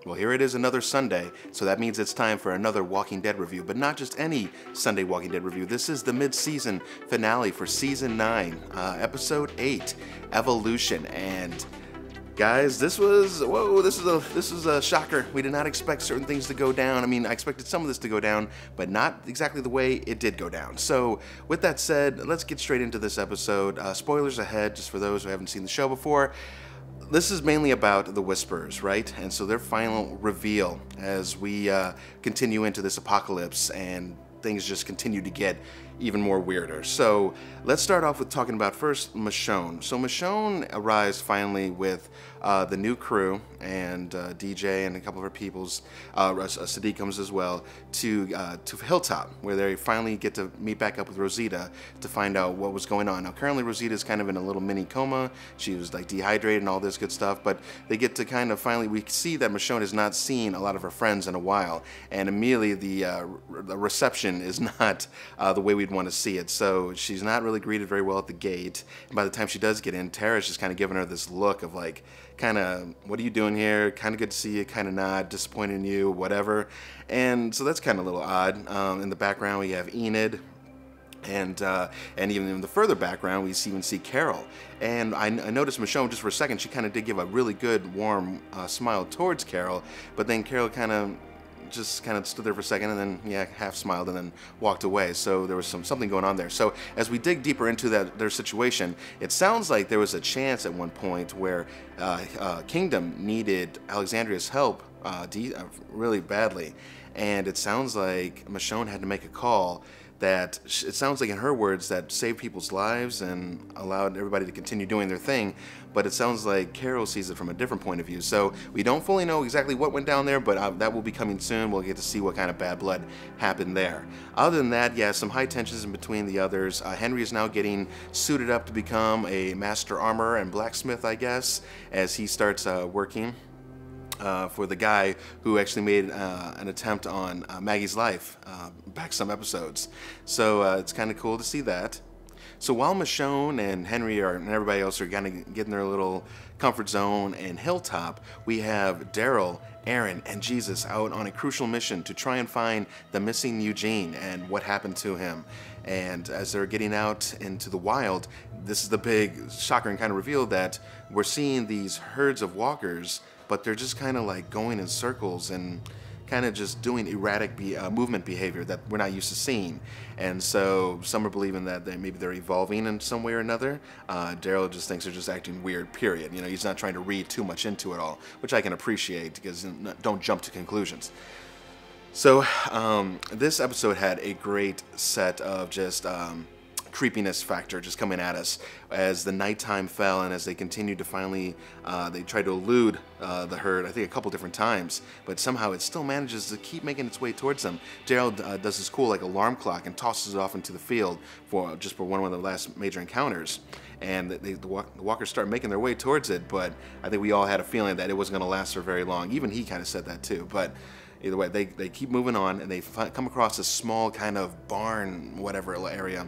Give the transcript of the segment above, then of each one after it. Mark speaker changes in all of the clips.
Speaker 1: Well, here it is, another Sunday, so that means it's time for another Walking Dead review, but not just any Sunday Walking Dead review. This is the mid-season finale for Season 9, Episode 8, Evolution, and guys, this is a shocker. We did not expect certain things to go down. I mean, I expected some of this to go down, but not exactly the way it did go down. So, with that said, let's get straight into this episode. Spoilers ahead, just for those who haven't seen the show before. This is mainly about the Whisperers, right? And so their final reveal as we continue into this apocalypse and things just continue to get even more weirder. So let's start off with talking about first Michonne. So Michonne arrives finally with the new crew and DJ and a couple of her peoples. Sadiq comes as well to Hilltop, where they finally get to meet back up with Rosita to find out what was going on. Now currently Rosita is kind of in a little mini coma. She was like dehydrated and all this good stuff, but they get to kind of finally, we see that Michonne has not seen a lot of her friends in a while, and immediately the reception is not the way we'd want to see it. So she's not really greeted very well at the gate, and by the time she does get in, Tara's just kind of giving her this look of like, kind of, what are you doing here? Kind of good to see you, kind of not, disappointed in you, whatever. And so that's kind of a little odd. In the background we have Enid, and even in the further background we even see Carol. And I noticed Michonne, just for a second, she kind of did give a really good warm smile towards Carol, but then Carol kind of stood there for a second and then, yeah, half smiled and then walked away. So there was something going on there. So as we dig deeper into their situation, it sounds like there was a chance at one point where Kingdom needed Alexandria's help really badly. And it sounds like Michonne had to make a call that, it sounds like in her words, that saved people's lives and allowed everybody to continue doing their thing, but it sounds like Carol sees it from a different point of view. So we don't fully know exactly what went down there, but that will be coming soon. We'll get to see what kind of bad blood happened there. Other than that, yeah, some high tensions in between the others. Henry is now getting suited up to become a master armorer and blacksmith, I guess, as he starts working for the guy who actually made an attempt on Maggie's life back some episodes. So it's kind of cool to see that. So while Michonne and Henry and everybody else are kind of getting their little comfort zone in Hilltop, we have Daryl, Aaron, and Jesus out on a crucial mission to try and find the missing Eugene and what happened to him. And as they're getting out into the wild, this is the big shocker kind of reveal that we're seeing these herds of walkers, but they're just kind of like going in circles and kind of just doing erratic movement behavior that we're not used to seeing. And so some are believing that maybe they're evolving in some way or another. Daryl just thinks they're just acting weird, period. You know, he's not trying to read too much into it all, which I can appreciate, because don't jump to conclusions. So this episode had a great set of just creepiness factor just coming at us as the nighttime fell, and as they continued to finally, they tried to elude the herd, I think a couple different times, but somehow it still manages to keep making its way towards them. Daryl does this cool like alarm clock and tosses it off into the field for one of the last major encounters, and the walkers start making their way towards it, but I think we all had a feeling that it wasn't going to last for very long. Even he kind of said that too, but either way, they keep moving on, and they come across a small kind of barn, whatever area.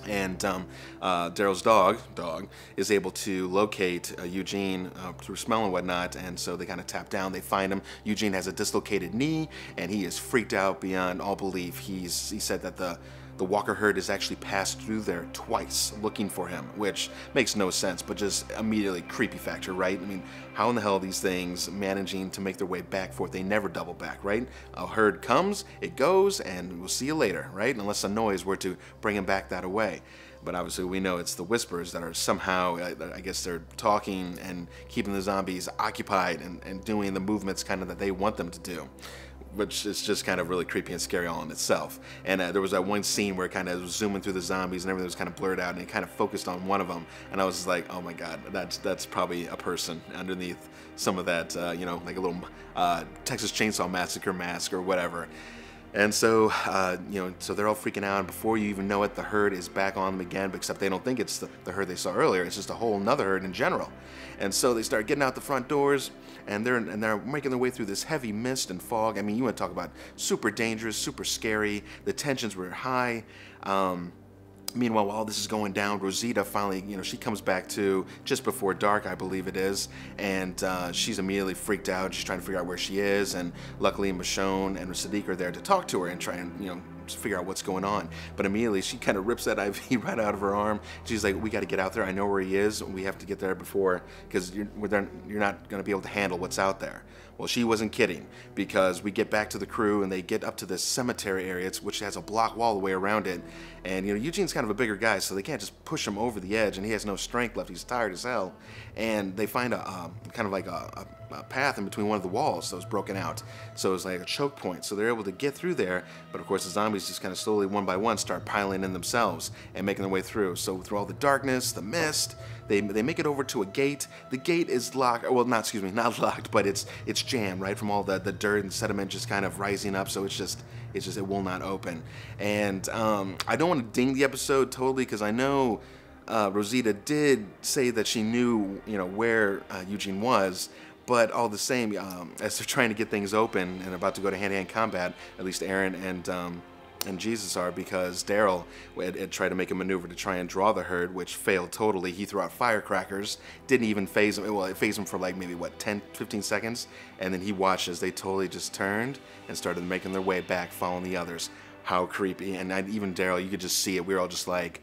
Speaker 1: And Daryl's dog is able to locate Eugene through smell and whatnot, and so they kind of tap down, they find him. Eugene has a dislocated knee, and he is freaked out beyond all belief. He said that the walker herd has actually passed through there twice looking for him, which makes no sense, but just immediately creepy factor, right? I mean, how in the hell are these things managing to make their way back forth? They never double back, right? A herd comes, it goes, and we'll see you later, right? Unless a noise were to bring him back that way. But obviously we know it's the Whisperers that are somehow, I guess they're talking and keeping the zombies occupied and doing the movements kind of that they want them to do, which is just kind of really creepy and scary all in itself. And there was that one scene where it kind of was zooming through the zombies and everything was kind of blurred out, and it kind of focused on one of them, and I was just like, oh my god, that's probably a person underneath some of that, you know, like a little Texas Chainsaw Massacre mask or whatever. And so, you know, so they're all freaking out, and before you even know it, the herd is back on them again, but except they don't think it's the herd they saw earlier. It's just a whole nother herd in general. And so they start getting out the front doors, and they're making their way through this heavy mist and fog. I mean, you want to talk about super dangerous, super scary. The tensions were high. Meanwhile, while this is going down, Rosita finally, she comes back to just before dark, I believe it is, and she's immediately freaked out. She's trying to figure out where she is, and luckily Michonne and Sadiq are there to talk to her and try and, figure out what's going on. But immediately she kind of rips that IV right out of her arm. She's like, we got to get out there. I know where he is. We have to get there before, because you're not going to be able to handle what's out there. Well, she wasn't kidding, because we get back to the crew and they get up to this cemetery area, which has a block wall all the way around it. And, Eugene's kind of a bigger guy, so they can't just push him over the edge, and he has no strength left. He's tired as hell. And they find a kind of like a path in between one of the walls that was broken out. So it was like a choke point. So they're able to get through there, but of course the zombies just kind of slowly, one by one, start piling in themselves and making their way through. So through all the darkness, the mist, they make it over to a gate. The gate is locked, well, not locked, but it's jammed, right, from all the dirt and sediment just kind of rising up. So it will not open. And I don't want to ding the episode totally, because I know Rosita did say that she knew, where Eugene was. But all the same, as they're trying to get things open and about to go to hand-to-hand combat, at least Aaron and Jesus are, because Daryl had tried to make a maneuver to try and draw the herd, which failed totally. He threw out firecrackers, didn't even phase him. Well, it phased him for like maybe, 10, 15 seconds, and then he watched as they totally just turned and started making their way back, following the others. How creepy. And even Daryl, you could just see it. We were all just like,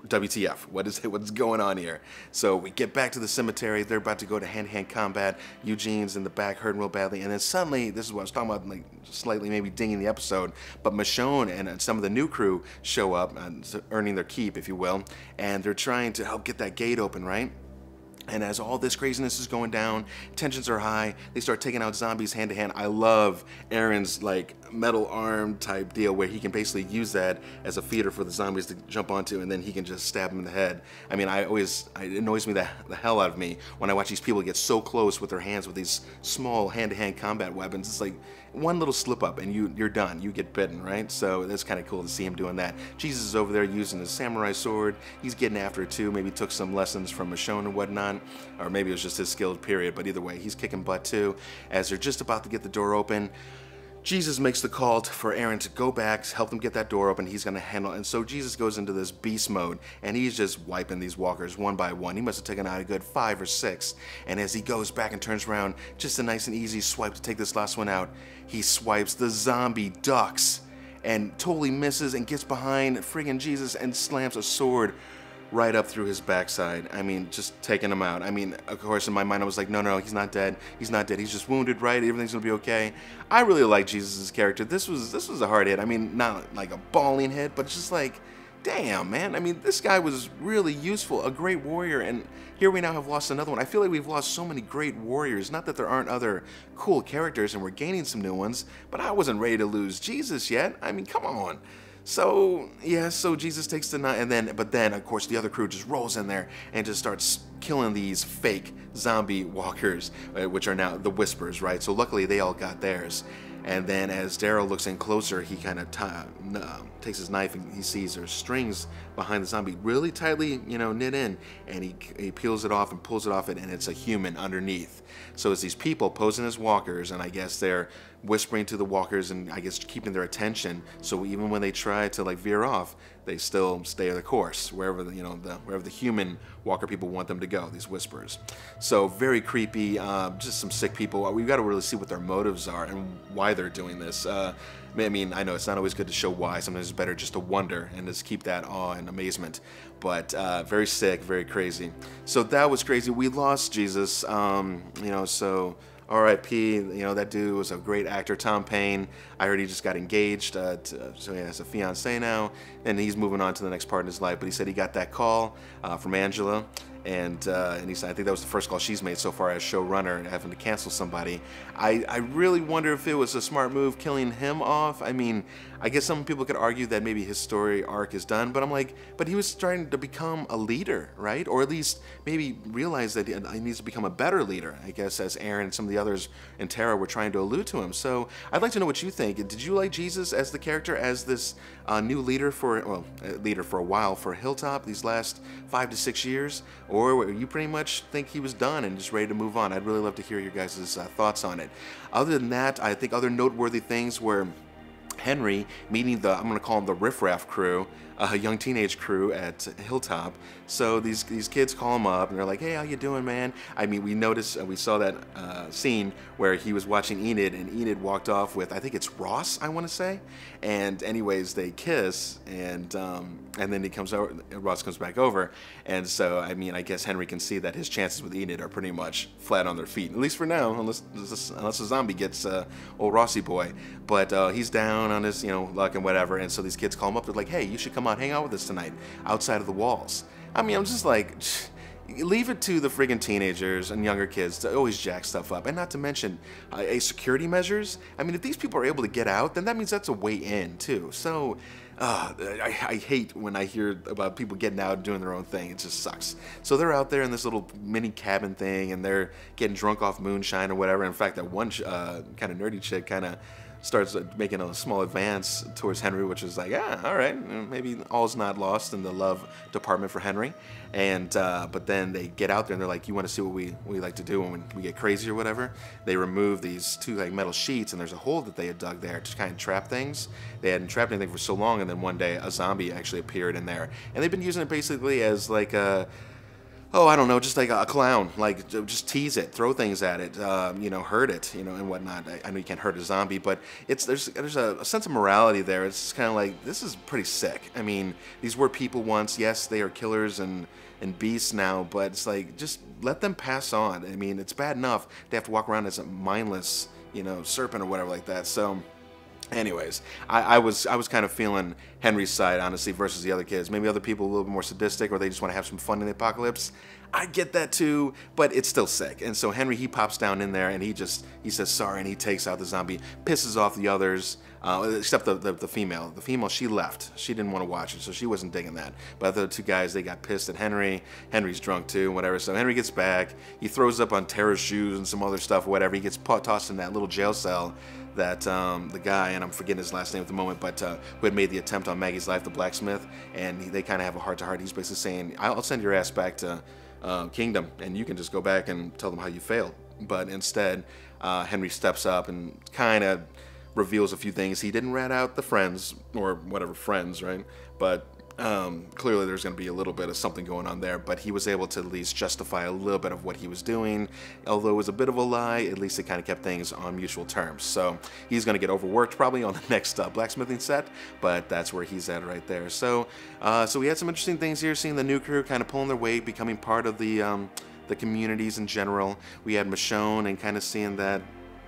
Speaker 1: WTF, what's going on here? So we get back to the cemetery. They're about to go to hand-to-hand combat. Eugene's in the back, hurting real badly. And then suddenly, this is what I was talking about, like slightly maybe dinging the episode, but Michonne and some of the new crew show up, earning their keep, if you will, and they're trying to help get that gate open, right? And as all this craziness is going down, tensions are high, they start taking out zombies hand to hand. I love Aaron's like metal arm type deal, where he can basically use that as a feeder for the zombies to jump onto, and then he can just stab them in the head. I mean, it annoys me the hell out of me when I watch these people get so close with their hands with these small hand-to-hand combat weapons. It's like one little slip up and you're done. You get bitten, right? So that's kind of cool to see him doing that. Jesus is over there using his samurai sword. He's getting after it too. Maybe took some lessons from Michonne and whatnot, or maybe it was just his skilled period. But either way, he's kicking butt too. As they're just about to get the door open, Jesus makes the call for Aaron to go back, help them get that door open. He's going to handle it. And so Jesus goes into this beast mode, and he's just wiping these walkers one by one. He must have taken out a good 5 or 6. And as he goes back and turns around, just a nice and easy swipe to take this last one out, he swipes the zombie ducks and totally misses and gets behind friggin' Jesus and slams a sword right up through his backside. I mean, just taking him out. I mean, of course, in my mind, I was like, no, he's not dead. He's not dead. He's just wounded, right? Everything's gonna be okay. I really like Jesus' character. This was a hard hit. I mean, not like a balling hit, but just like, damn, man. I mean, this guy was really useful, a great warrior, and here we now have lost another one. I feel like we've lost so many great warriors. Not that there aren't other cool characters, and we're gaining some new ones, but I wasn't ready to lose Jesus yet. I mean, come on. So, yeah, so Jesus takes the knife, but then, of course, the other crew just rolls in there and just starts killing these fake zombie walkers, which are now the Whispers, right? So luckily, they all got theirs. And then as Daryl looks in closer, he kind of takes his knife and he sees there's strings behind the zombie really tightly, knit in. And he peels it off and pulls it off, and it's a human underneath. So it's these people posing as walkers, and I guess they're whispering to the walkers and I guess keeping their attention. So even when they try to like veer off, they still stay the course wherever wherever the human walker people want them to go. These Whispers. So very creepy. Just some sick people. We've got to really see what their motives are and why they're doing this. I mean, I know it's not always good to show why. Sometimes it's better just to wonder and just keep that awe and amazement. But very sick, very crazy. So that was crazy. We lost Jesus. So R.I.P. That dude was a great actor, Tom Payne. I heard he just got engaged, so he has a fiance now, and he's moving on to the next part in his life. But he said he got that call from Angela, and he said I think that was the first call she's made so far as showrunner, and having to cancel somebody. I really wonder if it was a smart move killing him off. I mean, I guess some people could argue that maybe his story arc is done, but I'm like, but he was starting to become a leader, right? Or at least maybe realize that he needs to become a better leader, I guess, as Aaron and some of the others in Tara were trying to allude to him. So I'd like to know what you think. Did you like Jesus as the character, as this new leader for a while for Hilltop these last 5 to 6 years? Or you pretty much think he was done and just ready to move on? I'd really love to hear your guys' thoughts on it. Other than that, I think other noteworthy things were Henry meeting the, I'm going to call them the riffraff crew, young teenage crew at Hilltop. So these kids call him up and they're like, hey, how you doing, man? I mean, we noticed, we saw that scene where he was watching Enid, and Enid walked off with, I think it's Ross, I want to say. And anyways, they kiss, and then he comes over, Ross comes back over. And so, I mean, I guess Henry can see that his chances with Enid are pretty much flat on their feet, at least for now, unless a zombie gets old Rossi boy. But he's down on his, luck and whatever. And so these kids call him up. They're like, hey, you should come out, hang out with us tonight outside of the walls. I mean, I'm just like, leave it to the friggin' teenagers and younger kids to always jack stuff up. And not to mention security measures. I mean, if these people are able to get out, then that means that's a way in too. So I hate when I hear about people getting out and doing their own thing. It just sucks. So they're out there in this little mini cabin thing, and they're getting drunk off moonshine or whatever. In fact, that one kind of nerdy chick kind of starts making a small advance towards Henry, which is like, all right, maybe all's not lost in the love department for Henry. And but then they get out there and they're like, you want to see what we like to do when we get crazy or whatever? They remove these two like metal sheets, and there's a hole that they had dug there to kind of trap things. They hadn't trapped anything for so long, and then one day a zombie actually appeared in there, and they've been using it basically as like a, oh, I don't know, just like a clown, like just tease it, throw things at it, hurt it, and whatnot. I know you can't hurt a zombie, but there's a sense of morality there. It's kind of like, this is pretty sick. I mean, these were people once. Yes, they are killers and beasts now, but it's like, just let them pass on. I mean, it's bad enough they have to walk around as a mindless, serpent or whatever like that. So anyways, I was kind of feeling Henry's side, honestly, versus the other kids. Maybe other people a little bit more sadistic, or they just want to have some fun in the apocalypse. I get that too, but it's still sick. And so Henry, he pops down in there, and he says sorry, and he takes out the zombie, pisses off the others, except the female. The female, she left. She didn't want to watch it, so she wasn't digging that. But the other two guys, they got pissed at Henry. Henry's drunk too, whatever. So Henry gets back. He throws up on Tara's shoes and some other stuff, whatever. He gets tossed in that little jail cell that the guy, and I'm forgetting his last name at the moment, but who had made the attempt on Maggie's life, the blacksmith, and they kind of have a heart-to-heart. He's basically saying, I'll send your ass back to Kingdom, and you can just go back and tell them how you failed. But instead, Henry steps up and kind of reveals a few things. He didn't rat out the friends, or whatever friends, right? But clearly there's going to be a little bit of something going on there, but he was able to at least justify a little bit of what he was doing. Although it was a bit of a lie, at least it kind of kept things on mutual terms. So he's going to get overworked probably on the next blacksmithing set, but that's where he's at right there. So so we had some interesting things here, seeing the new crew kind of pulling their weight, becoming part of the communities in general. We had Michonne, and kind of seeing that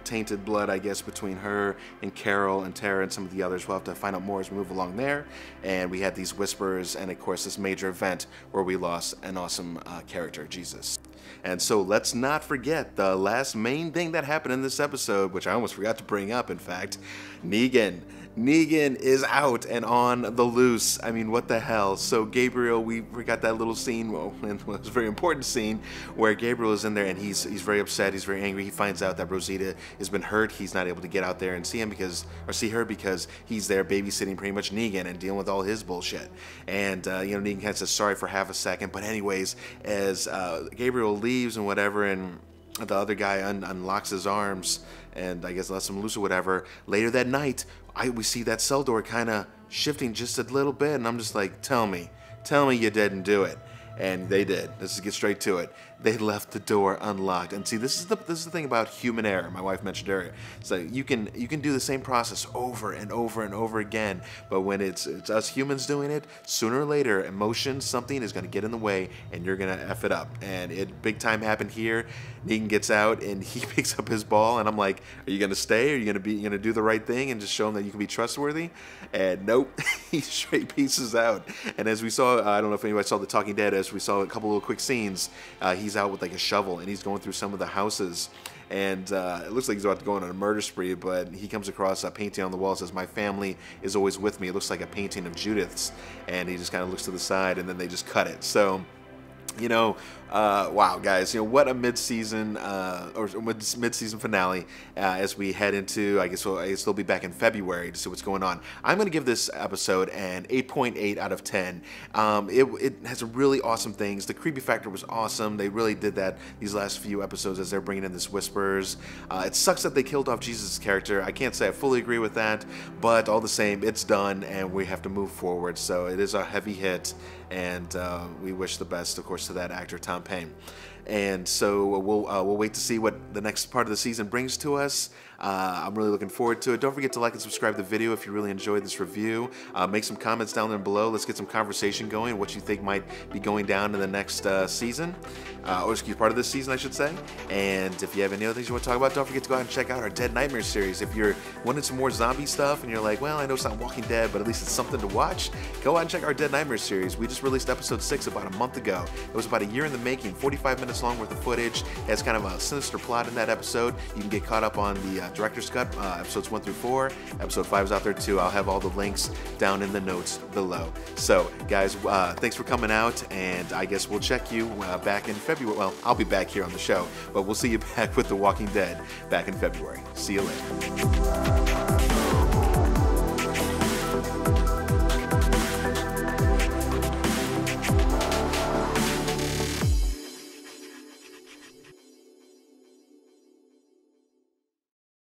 Speaker 1: tainted blood, I guess, between her and Carol and Tara and some of the others. We'll have to find out more as we move along there. And we had these whispers, and of course this major event where we lost an awesome character, Jesus. And so let's not forget the last main thing that happened in this episode, which I almost forgot to bring up, in fact. Negan. Negan is out and on the loose. I mean, what the hell? So Gabriel, we got that little scene, well, it was a very important scene, where Gabriel is in there and he's very upset, he's very angry. He finds out that Rosita has been hurt. He's not able to get out there and see her because he's there babysitting pretty much Negan and dealing with all his bullshit. And Negan kind of says sorry for half a second, but anyways, as Gabriel leaves and whatever, and the other guy unlocks his arms and I guess lets him loose or whatever, later that night, we see that cell door kind of shifting just a little bit, and I'm just like, tell me you didn't do it. And they did. Let's just get straight to it. They left the door unlocked. And see, this is the thing about human error. My wife mentioned earlier. So you can do the same process over and over and over again. But when it's us humans doing it, sooner or later, emotion, something is going to get in the way, and you're going to F it up. And it big time happened here. Negan gets out and he picks up his ball, and I'm like, are you going to stay? Are you going to do the right thing and just show him that you can be trustworthy? And nope, he straight pieces out. And as we saw, I don't know if anybody saw The Talking Dead, as we saw a couple little quick scenes, he's out with like a shovel and he's going through some of the houses, and it looks like he's about to go on a murder spree, but he comes across a painting on the wall that says, "My family is always with me." It looks like a painting of Judith's, and he just kind of looks to the side, and then they just cut it. So Wow, guys, what a mid-season or mid-season finale as we head into, I guess they'll be back in February to see what's going on. I'm going to give this episode an 8.8 out of 10. It has some really awesome things. The creepy factor was awesome. They really did that these last few episodes as they're bringing in this whispers. It sucks that they killed off Jesus' character. I can't say I fully agree with that, but all the same, it's done and we have to move forward. So it is a heavy hit, and we wish the best, of course, to that actor, Tom Payne. And so we'll wait to see what the next part of the season brings to us. I'm really looking forward to it. Don't forget to like and subscribe to the video if you really enjoyed this review. Make some comments down there below. Let's get some conversation going, what you think might be going down in the next season, or excuse part of this season, I should say. And if you have any other things you want to talk about, don't forget to go out and check out our Dead Nightmare series. If you're wanting some more zombie stuff and you're like, well, I know it's not Walking Dead, but at least it's something to watch, go out and check our Dead Nightmare series. We just released episode 6 about a month ago. It was about a year in the making, 45 minutes long worth of footage. It has kind of a sinister plot in that episode. You can get caught up on the director's cut, episodes 1 through 4. Episode 5 is out there too. I'll have all the links down in the notes below. So, guys, thanks for coming out, and I guess we'll check you back in February. Well, I'll be back here on the show, but we'll see you back with The Walking Dead back in February. See you later.